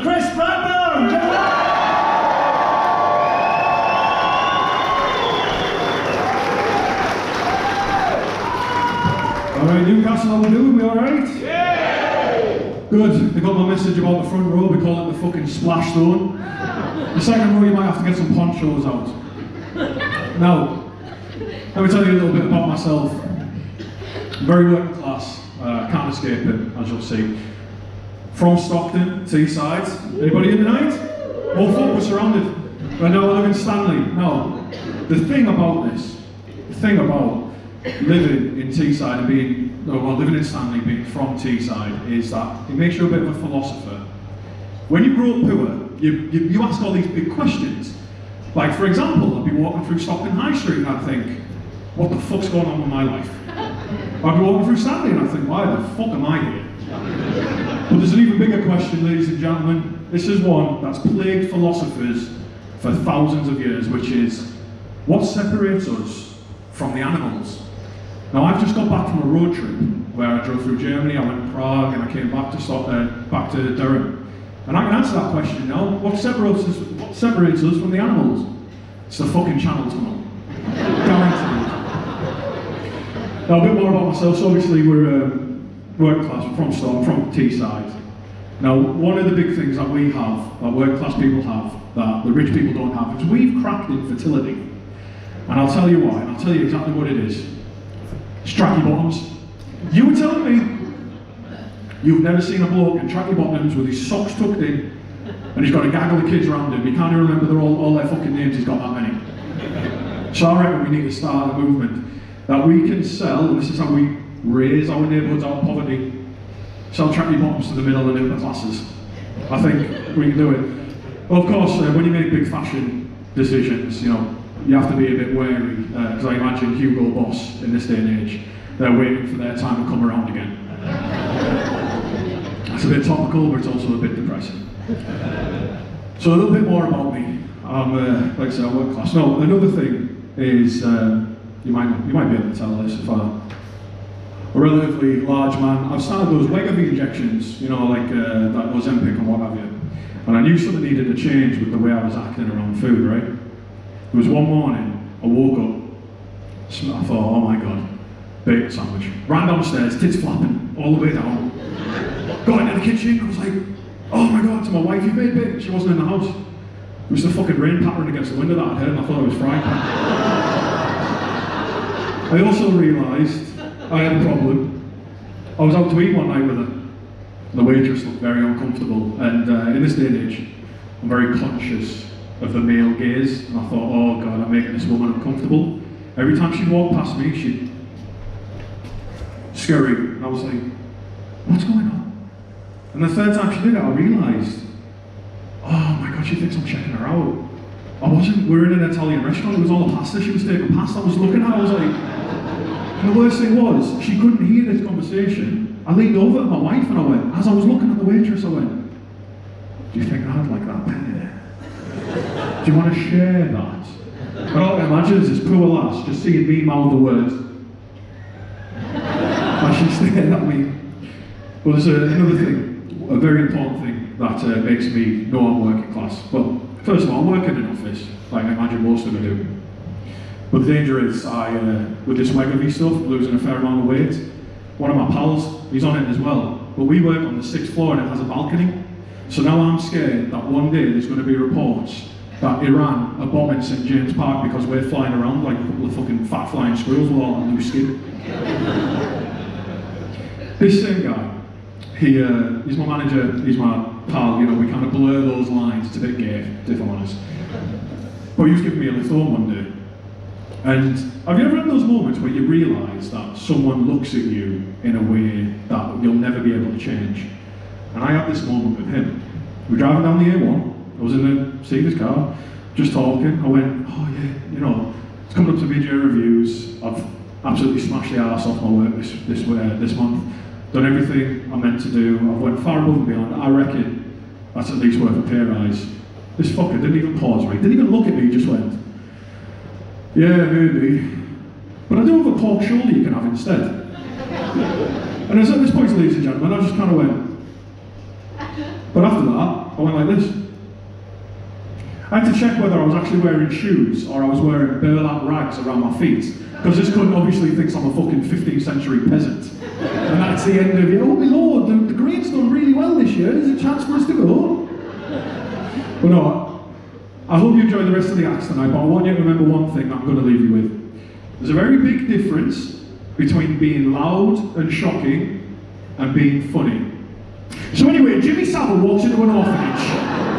Bradburn! Alright, Newcastle, how we doing? We alright? Yeah! Good. They got my message about the front row. We call it the fucking splash zone. The second row, you might have to get some ponchos out. Now, let me tell you a little bit about myself. I'm very working class. Can't escape it, as you'll see. From Stockton, Teesside. Anybody in tonight? All folk were surrounded. Right now I live in Stanley. Now, the thing about living in Teesside and living in Stanley, being from Teesside, is that it makes you a bit of a philosopher. When you grow up poor, you ask all these big questions. Like, for example, I'd be walking through Stockton High Street and I'd think, what the fuck's going on with my life? I'd be walking through Stanley and I'd think, why the fuck am I here? But there's an even bigger question, ladies and gentlemen. This is one that's plagued philosophers for thousands of years, which is, what separates us from the animals? Now, I've just got back from a road trip where I drove through Germany, I went to Prague, and I came back to Durham. And I can answer that question now. What separates us from the animals? It's the fucking Channel Tunnel. Guaranteed. Now, a bit more about myself. So obviously, we're working class, from Teesside. Now, one of the big things that we have, that working class people have, that the rich people don't have, is we've cracked infertility. And I'll tell you why, and I'll tell you exactly what it is. It's tracky bottoms. You were telling me you've never seen a bloke in tracky bottoms with his socks tucked in and he's got a gaggle of kids around him. You can't even remember all their fucking names, he's got that many. So I reckon we need to start a movement that we can sell, and this is how we raise our neighbourhoods out of poverty. Sell tracky bottoms to the middle and upper classes. I think we can do it. Well, of course, when you make big fashion decisions, you have to be a bit wary, because I imagine Hugo Boss in this day and age, they're waiting for their time to come around again. It's a bit topical, but it's also a bit depressing. So a little bit more about me. I'm, like I said, I work class. No, another thing is, you might be able to tell this if I'm a relatively large man. I've started those Wegovy injections, like that Ozempic and what have you. And I knew something needed to change with the way I was acting around food, right? There was one morning, I woke up, I thought, oh my god, bacon sandwich. Ran downstairs, tits flapping, all the way down. Got into the kitchen, I was like, oh my god, to my wife, you made bacon. She wasn't in the house. It was the fucking rain pattering against the window that I'd heard, and I thought it was frying pan. I also realised I had a problem. I was out to eat one night with her. The waitress looked very uncomfortable, and in this day and age, I'm very conscious of the male gaze, and I thought, oh god, I'm making this woman uncomfortable. Every time she'd walk past me, she'd scurry, and I was like, what's going on? And the third time she did it, I realised, oh my god, she thinks I'm checking her out. I wasn't. We were in an Italian restaurant, it was all the pasta she was taking past. I was looking at her, I was like, and the worst thing was, she couldn't hear this conversation. I leaned over at my wife and I went, as I was looking at the waitress, I went, do you think I'd like that penny? Do you want to share that? And all I imagine is this poor lass just seeing me mouth the words. And she stared at me. Well, there's another thing, a very important thing that makes me know I'm working class. Well, first of all, I'm working in an office, like I imagine most of them do. But the danger is, with this Wegovy stuff, losing a fair amount of weight. One of my pals, he's on it as well. But we work on the 6th floor and it has a balcony. So now I'm scared that one day there's going to be reports that Iran are bombing St James Park because we're flying around like a couple of fucking fat flying squirrels with all that loose skin. This same guy, he's my manager, he's my pal, we kind of blur those lines. It's a bit gay, if I'm honest. But he was giving me a lift home one day. And have you ever had those moments where you realise that someone looks at you in a way that you'll never be able to change? And I had this moment with him. We were driving down the A1, I was in the seat of his car, just talking. I went, oh yeah, it's coming up to mid-year reviews. I've absolutely smashed the arse off my work this month. Done everything I meant to do. I've went far above and beyond. I reckon that's at least worth a pay rise. This fucker didn't even pause me, didn't even look at me, he just went, yeah, maybe. But I do have a pork shoulder you can have instead. And as at this point, ladies and gentlemen, I just kind of went. But after that, I went like this. I had to check whether I was actually wearing shoes or I was wearing burlap rags around my feet, because this cunt obviously thinks I'm a fucking 15th century peasant. And that's the end of it. Oh my lord, the green's done really well this year. There's a chance for us to go. But no, I hope you enjoy the rest of the acts tonight, but I want you to remember one thing that I'm going to leave you with. There's a very big difference between being loud and shocking and being funny. So anyway, Jimmy Savile walks into an orphanage.